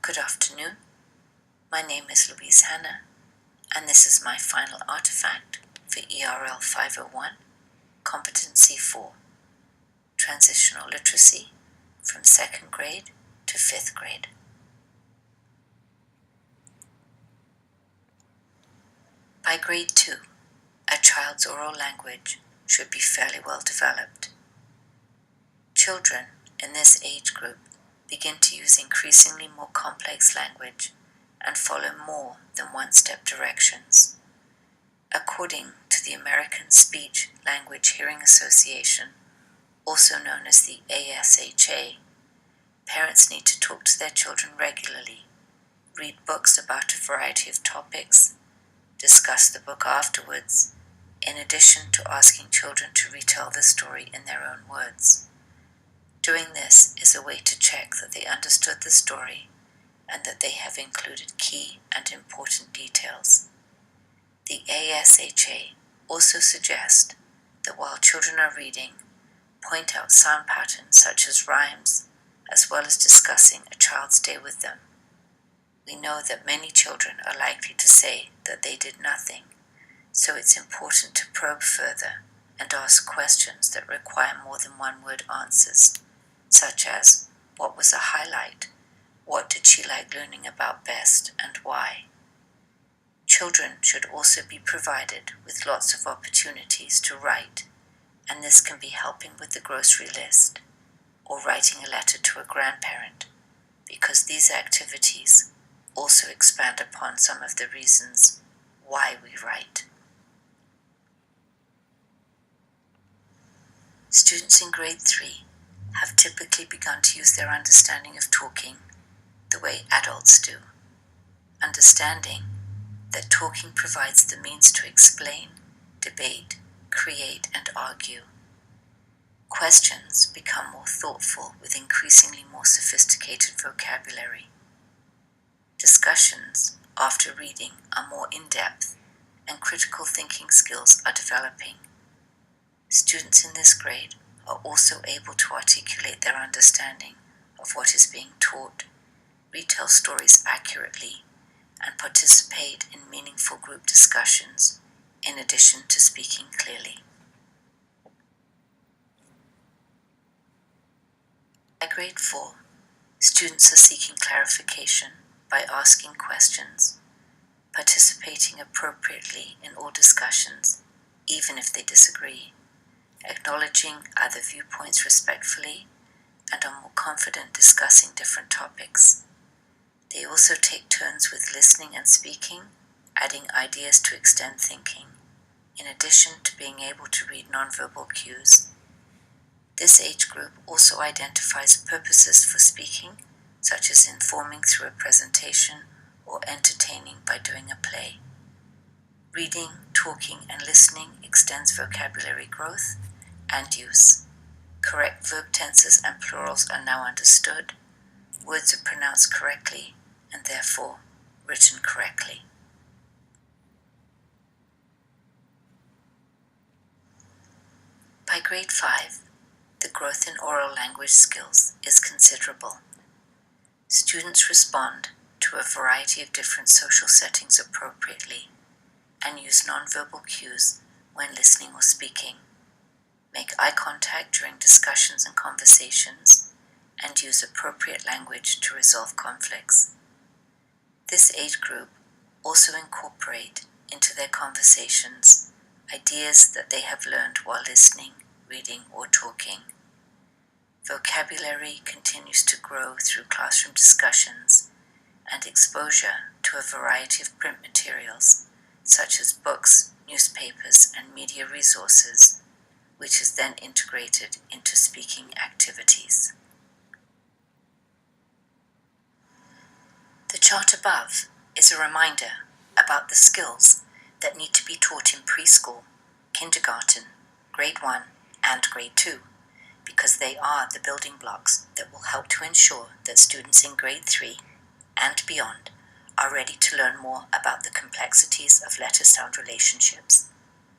Good afternoon. My name is Louise Hanna, and this is my final artifact for ERL 501, Competency 4, Transitional Literacy from 2nd grade to 5th grade. By grade 2, a child's oral language should be fairly well developed. Children in this age group begin to use increasingly more complex language and follow more than one-step directions. According to the American Speech Language Hearing Association, also known as the ASHA, parents need to talk to their children regularly, read books about a variety of topics, discuss the book afterwards, in addition to asking children to retell the story in their own words. Doing this is a way to check that they understood the story and that they have included key and important details. The ASHA also suggests that while children are reading, point out sound patterns such as rhymes, as well as discussing a child's day with them. We know that many children are likely to say that they did nothing, so it's important to probe further and ask questions that require more than one-word answers, such as, what was a highlight? What did she like learning about best and why? Children should also be provided with lots of opportunities to write, and this can be helping with the grocery list or writing a letter to a grandparent, because these activities also expand upon some of the reasons why we write. Students in grade 3 have typically begun to use their understanding of talking the way adults do, understanding that talking provides the means to explain, debate, create, and argue. Questions become more thoughtful with increasingly more sophisticated vocabulary. Discussions after reading are more in-depth, and critical thinking skills are developing. Students in this grade are also able to articulate their understanding of what is being taught, retell stories accurately, and participate in meaningful group discussions, in addition to speaking clearly. By grade 4, students are seeking clarification by asking questions, participating appropriately in all discussions, even if they disagree, acknowledging other viewpoints respectfully, and are more confident discussing different topics. They also take turns with listening and speaking, adding ideas to extend thinking, in addition to being able to read nonverbal cues. This age group also identifies purposes for speaking, such as informing through a presentation or entertaining by doing a play. Reading, talking, and listening extends vocabulary growth and use. Correct verb tenses and plurals are now understood. Words are pronounced correctly and therefore written correctly. By grade 5, the growth in oral language skills is considerable. Students respond to a variety of different social settings appropriately and use nonverbal cues when listening or speaking, make eye contact during discussions and conversations, and use appropriate language to resolve conflicts. This age group also incorporate into their conversations ideas that they have learned while listening, reading, or talking. Vocabulary continues to grow through classroom discussions and exposure to a variety of print materials, such as books, newspapers, and media resources, which is then integrated into speaking activities. The chart above is a reminder about the skills that need to be taught in preschool, kindergarten, grade 1, and grade 2, because they are the building blocks that will help to ensure that students in grade 3 and beyond are ready to learn more about the complexities of letter-sound relationships,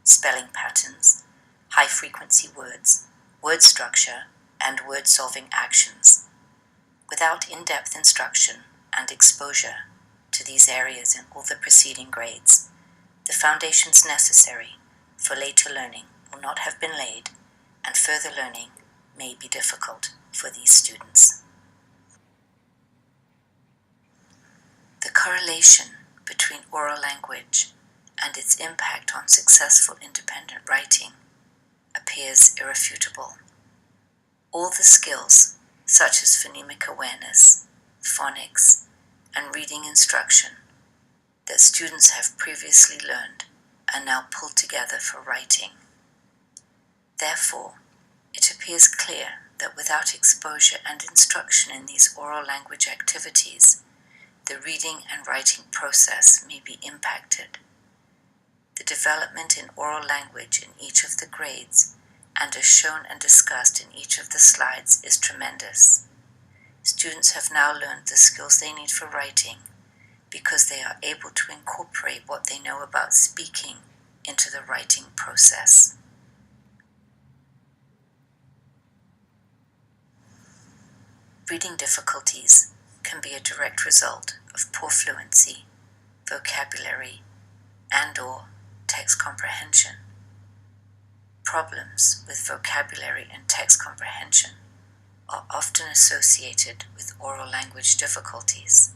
spelling patterns, high-frequency words, word structure, and word-solving actions. Without in-depth instruction and exposure to these areas in all the preceding grades, the foundations necessary for later learning will not have been laid, and further learning may be difficult for these students. The correlation between oral language and its impact on successful independent writing appears irrefutable. All the skills, such as phonemic awareness, phonics, and reading instruction, that students have previously learned are now pulled together for writing. Therefore, it appears clear that without exposure and instruction in these oral language activities, the reading and writing process may be impacted. The development in oral language in each of the grades, and as shown and discussed in each of the slides, is tremendous. Students have now learned the skills they need for writing because they are able to incorporate what they know about speaking into the writing process. Reading difficulties can be a direct result of poor fluency, vocabulary, and/or text comprehension. Problems with vocabulary and text comprehension are often associated with oral language difficulties.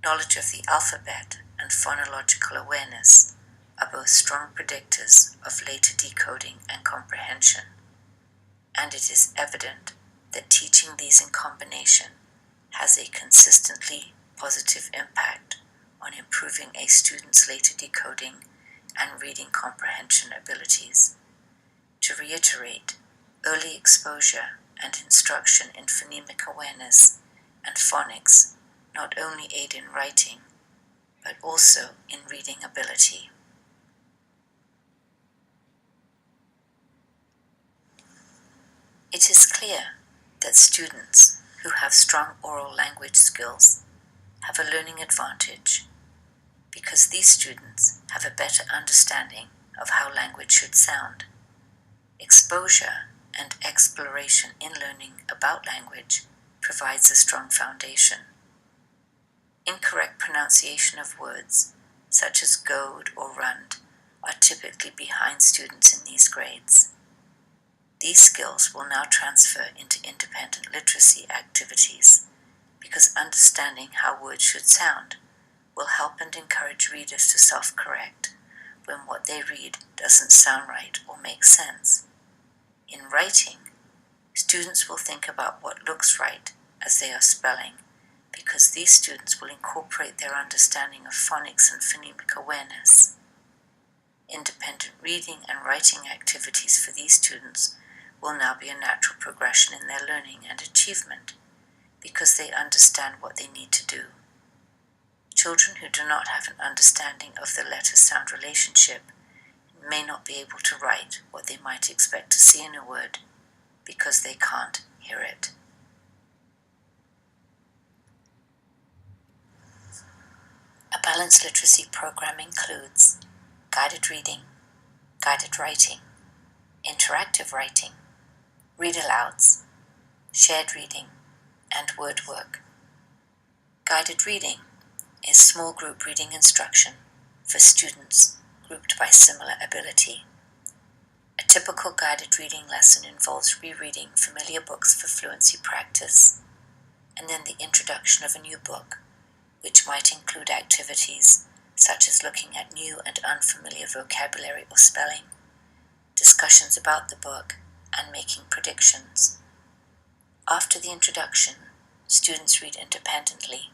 Knowledge of the alphabet and phonological awareness are both strong predictors of later decoding and comprehension, and it is evident that teaching these in combination has a consistently positive impact on improving a student's later decoding and reading comprehension abilities. To reiterate, early exposure and instruction in phonemic awareness and phonics not only aid in writing, but also in reading ability. It is clear that students who have strong oral language skills have a learning advantage because these students have a better understanding of how language should sound. Exposure and exploration in learning about language provides a strong foundation. Incorrect pronunciation of words, such as goad or rund, are typically behind students in these grades. These skills will now transfer into independent literacy activities because understanding how words should sound will help and encourage readers to self-correct when what they read doesn't sound right or make sense. In writing, students will think about what looks right as they are spelling because these students will incorporate their understanding of phonics and phonemic awareness. Independent reading and writing activities for these students will now be a natural progression in their learning and achievement because they understand what they need to do. Children who do not have an understanding of the letter-sound relationship may not be able to write what they might expect to see in a word because they can't hear it. A balanced literacy program includes guided reading, guided writing, interactive writing, read-alouds, shared reading, and word work. Guided reading is small group reading instruction for students grouped by similar ability. A typical guided reading lesson involves rereading familiar books for fluency practice, and then the introduction of a new book, which might include activities such as looking at new and unfamiliar vocabulary or spelling, discussions about the book, and making predictions. After the introduction, students read independently.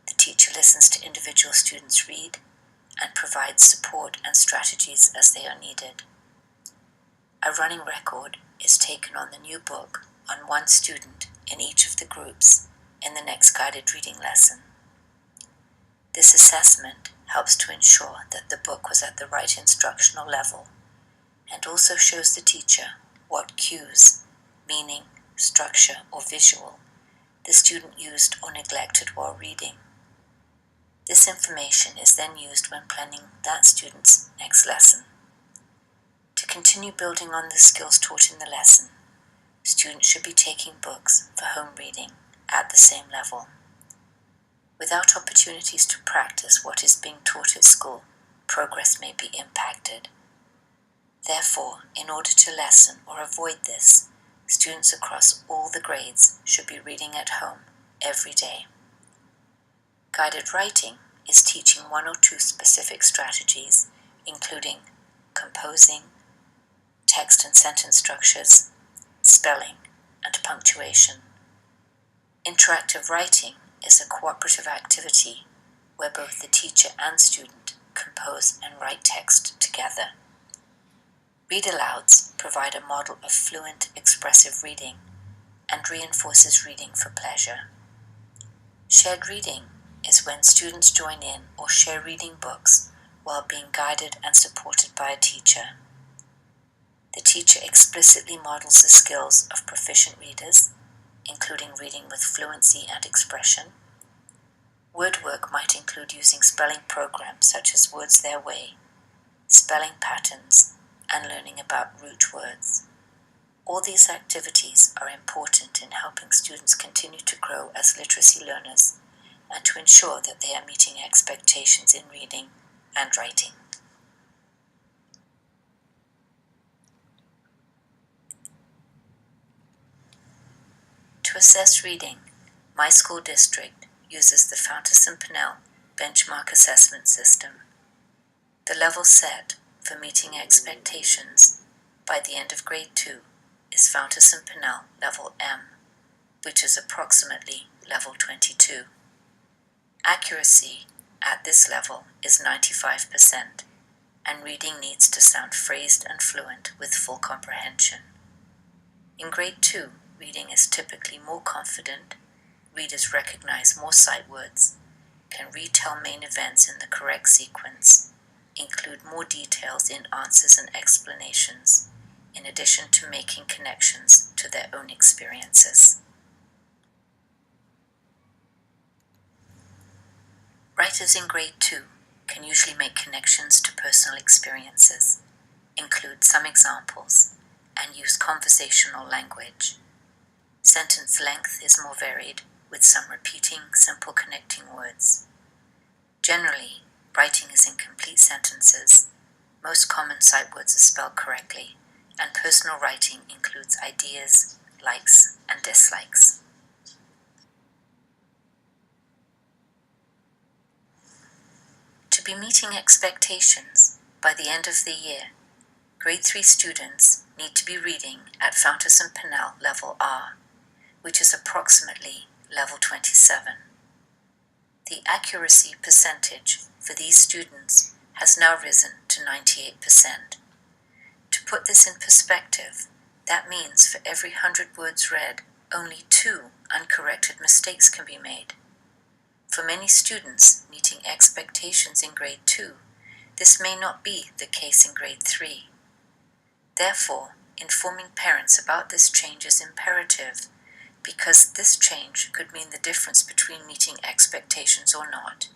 The teacher listens to individual students read and provides support and strategies as they are needed. A running record is taken on the new book on one student in each of the groups in the next guided reading lesson. This assessment helps to ensure that the book was at the right instructional level and also shows the teacher what cues, meaning, structure, or visual the student used or neglected while reading. This information is then used when planning that student's next lesson. To continue building on the skills taught in the lesson, students should be taking books for home reading at the same level. Without opportunities to practice what is being taught at school, progress may be impacted. Therefore, in order to lessen or avoid this, students across all the grades should be reading at home every day. Guided writing is teaching one or two specific strategies, including composing, text and sentence structures, spelling, and punctuation. Interactive writing is a cooperative activity where both the teacher and student compose and write text together. Read-alouds provide a model of fluent, expressive reading and reinforces reading for pleasure. Shared reading is when students join in or share reading books while being guided and supported by a teacher. The teacher explicitly models the skills of proficient readers, including reading with fluency and expression. Word work might include using spelling programs such as Words Their Way, spelling patterns, and learning about root words. All these activities are important in helping students continue to grow as literacy learners and to ensure that they are meeting expectations in reading and writing. To assess reading, my school district uses the Fountas-Pinnell benchmark assessment system. The level set for meeting expectations by the end of grade 2 is Fountas-Pinnell level M, which is approximately level 22. Accuracy at this level is 95%, and reading needs to sound phrased and fluent with full comprehension. In grade 2, reading is typically more confident, readers recognize more sight words, can retell main events in the correct sequence, include more details in answers and explanations, in addition to making connections to their own experiences. Writers in grade 2 can usually make connections to personal experiences, include some examples, and use conversational language. Sentence length is more varied, with some repeating simple connecting words. Generally, writing is in complete sentences. Most common sight words are spelled correctly, and personal writing includes ideas, likes, and dislikes. To be meeting expectations by the end of the year, grade 3 students need to be reading at Fountas-Pinnell level R, which is approximately level 27. The accuracy percentage for these students has now risen to 98%. To put this in perspective, that means for every 100 words read, only 2 uncorrected mistakes can be made. For many students meeting expectations in grade 2, this may not be the case in grade 3. Therefore, informing parents about this change is imperative, because this change could mean the difference between meeting expectations or not.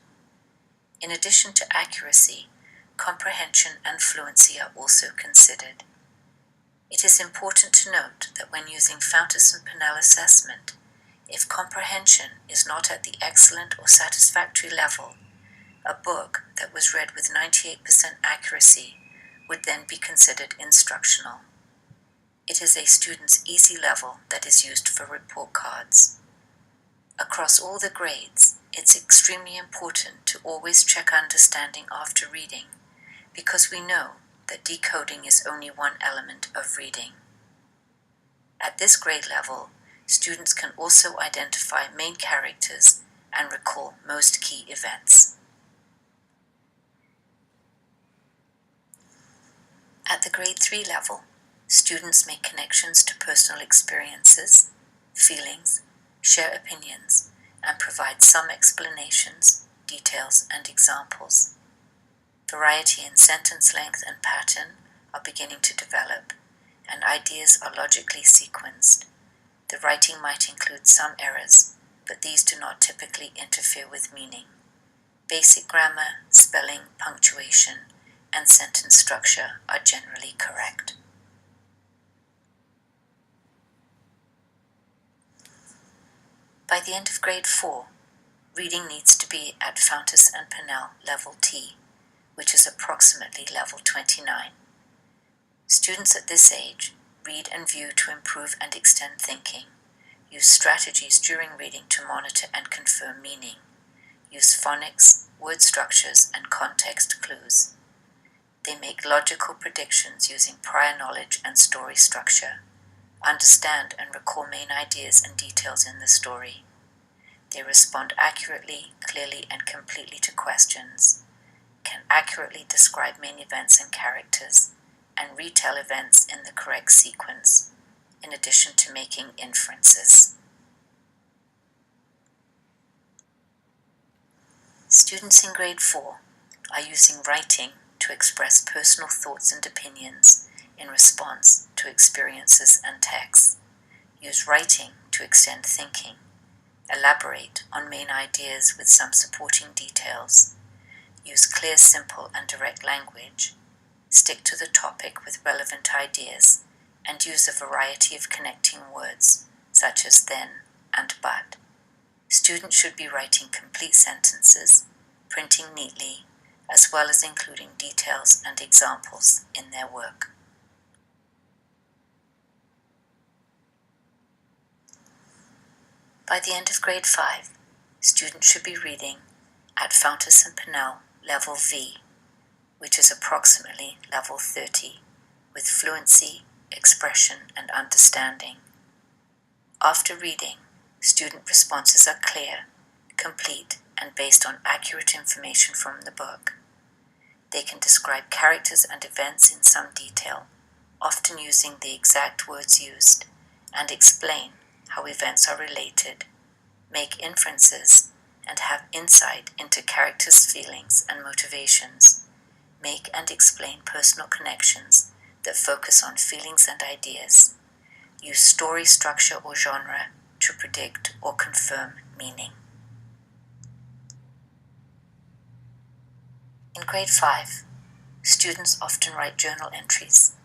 In addition to accuracy, comprehension and fluency are also considered. It is important to note that when using Fountas-Pinnell assessment, if comprehension is not at the excellent or satisfactory level, a book that was read with 98% accuracy would then be considered instructional. It is a student's easy level that is used for report cards. Across all the grades, it's extremely important to always check understanding after reading, because we know that decoding is only one element of reading. At this grade level, students can also identify main characters and recall most key events. At the grade 3 level, students make connections to personal experiences, feelings, share opinions, and provide some explanations, details, and examples. Variety in sentence length and pattern are beginning to develop, and ideas are logically sequenced. The writing might include some errors, but these do not typically interfere with meaning. Basic grammar, spelling, punctuation, and sentence structure are generally correct. By the end of grade 4, reading needs to to be at Fountas and Pinnell level T, which is approximately level 29. Students at this age read and view to improve and extend thinking, use strategies during reading to monitor and confirm meaning, use phonics, word structures, and context clues. They make logical predictions using prior knowledge and story structure, understand and recall main ideas and details in the story. They respond accurately, clearly, and completely to questions, can accurately describe main events and characters, and retell events in the correct sequence, in addition to making inferences. Students in grade 4 are using writing to express personal thoughts and opinions in response to experiences and texts, use writing to extend thinking, elaborate on main ideas with some supporting details, use clear, simple, and direct language, stick to the topic with relevant ideas, and use a variety of connecting words, such as then and but. Students should be writing complete sentences, printing neatly, as well as including details and examples in their work. By the end of grade 5, students should be reading at Fountas and Pinnell level V, which is approximately level 30, with fluency, expression, and understanding. After reading, student responses are clear, complete, and based on accurate information from the book. They can describe characters and events in some detail, often using the exact words used, and explain how events are related, make inferences, and have insight into characters' feelings and motivations, make and explain personal connections that focus on feelings and ideas, use story structure or genre to predict or confirm meaning. In grade 5, students often write journal entries,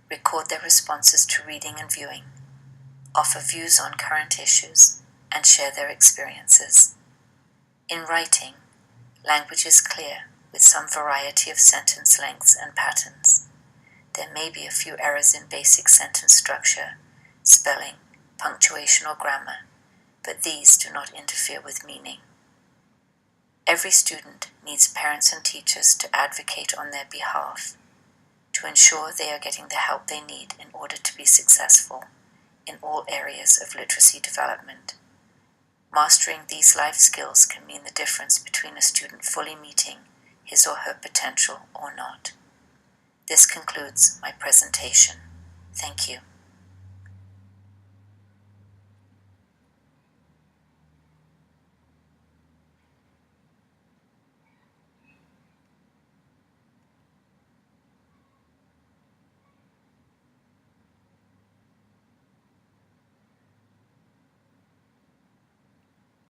record their responses to reading and viewing, offer views on current issues, and share their experiences. In writing, language is clear with some variety of sentence lengths and patterns. There may be a few errors in basic sentence structure, spelling, punctuation, or grammar, but these do not interfere with meaning. Every student needs parents and teachers to advocate on their behalf, to ensure they are getting the help they need in order to be successful in all areas of literacy development. Mastering these life skills can mean the difference between a student fully meeting his or her potential or not. This concludes my presentation. Thank you.